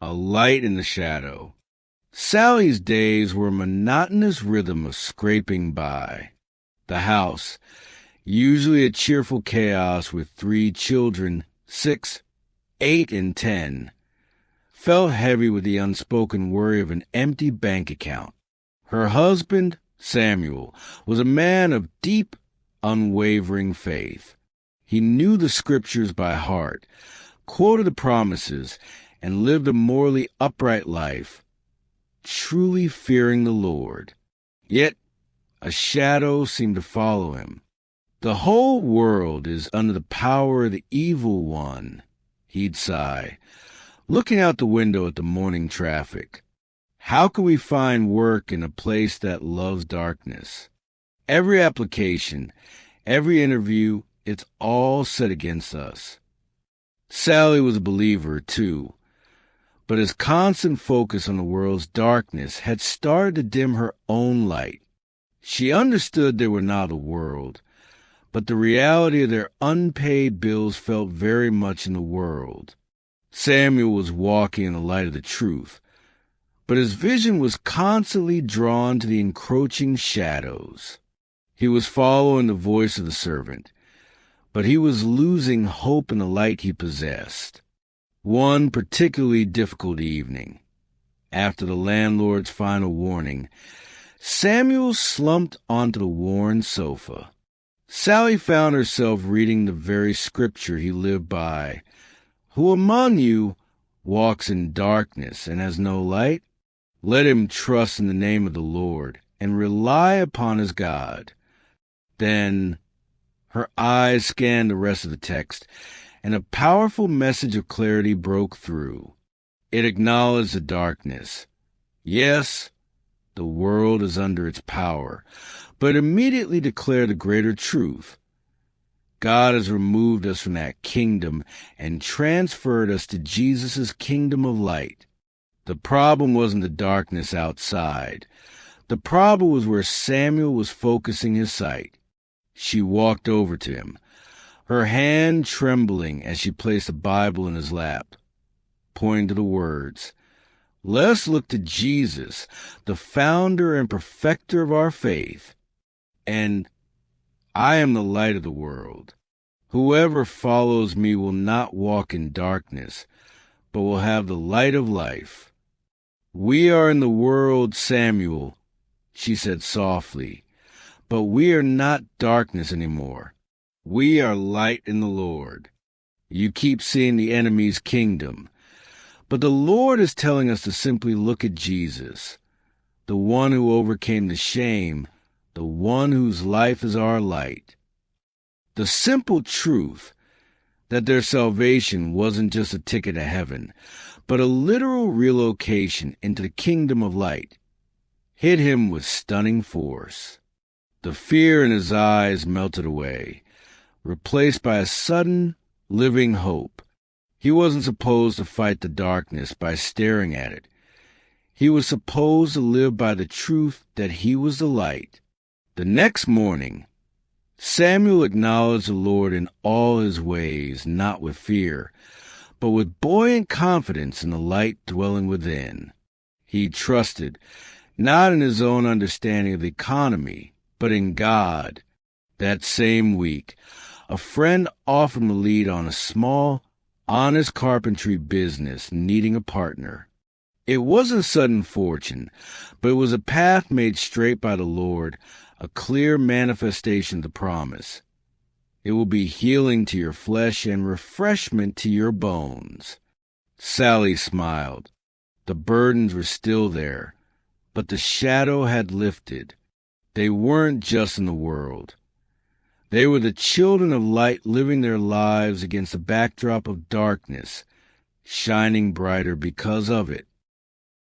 A light in the shadow. Sally's days were a monotonous rhythm of scraping by. The house, usually a cheerful chaos with 3 children, 6, 8, and 10, felt heavy with the unspoken worry of an empty bank account. Her husband, Samuel, was a man of deep, unwavering faith. He knew the scriptures by heart, quoted the promises, and lived a morally upright life, truly fearing the Lord. Yet a shadow seemed to follow him. The whole world is under the power of the evil one, he'd sigh, looking out the window at the morning traffic. How can we find work in a place that loves darkness? Every application, every interview, it's all set against us. Sally was a believer, too, but his constant focus on the world's darkness had started to dim her own light. She understood they were not the world, but the reality of their unpaid bills felt very much in the world. Samuel was walking in the light of the truth, but his vision was constantly drawn to the encroaching shadows. He was following the voice of the servant, but he was losing hope in the light he possessed. One particularly difficult evening, after the landlord's final warning, Samuel slumped onto the worn sofa. Sally found herself reading the very scripture he lived by. Who among you walks in darkness and has no light? Let him trust in the name of the Lord and rely upon his God. Then her eyes scanned the rest of the text, and a powerful message of clarity broke through. It acknowledged the darkness. Yes, the world is under its power, but immediately declared a greater truth. God has removed us from that kingdom and transferred us to Jesus' kingdom of light. The problem wasn't the darkness outside. The problem was where Samuel was focusing his sight. She walked over to him, her hand trembling as she placed the Bible in his lap, pointing to the words, "Let us look to Jesus, the founder and perfecter of our faith, and I am the light of the world. Whoever follows me will not walk in darkness, but will have the light of life." "We are in the world, Samuel," she said softly, "but we are not darkness anymore. We are light in the Lord. You keep seeing the enemy's kingdom, but the Lord is telling us to simply look at Jesus, the one who overcame the shame, the one whose life is our light." The simple truth that their salvation wasn't just a ticket to heaven, but a literal relocation into the kingdom of light hit him with stunning force. The fear in his eyes melted away, replaced by a sudden, living hope. He wasn't supposed to fight the darkness by staring at it. He was supposed to live by the truth that he was the light. The next morning, Samuel acknowledged the Lord in all his ways, not with fear, but with buoyant confidence in the light dwelling within. He trusted, not in his own understanding of the economy, but in God. That same week, a friend offered him a lead on a small, honest carpentry business needing a partner. It wasn't sudden fortune, but it was a path made straight by the Lord, a clear manifestation of the promise. It will be healing to your flesh and refreshment to your bones. Sally smiled. The burdens were still there, but the shadow had lifted. They weren't just in the world. They were the children of light living their lives against a backdrop of darkness, shining brighter because of it.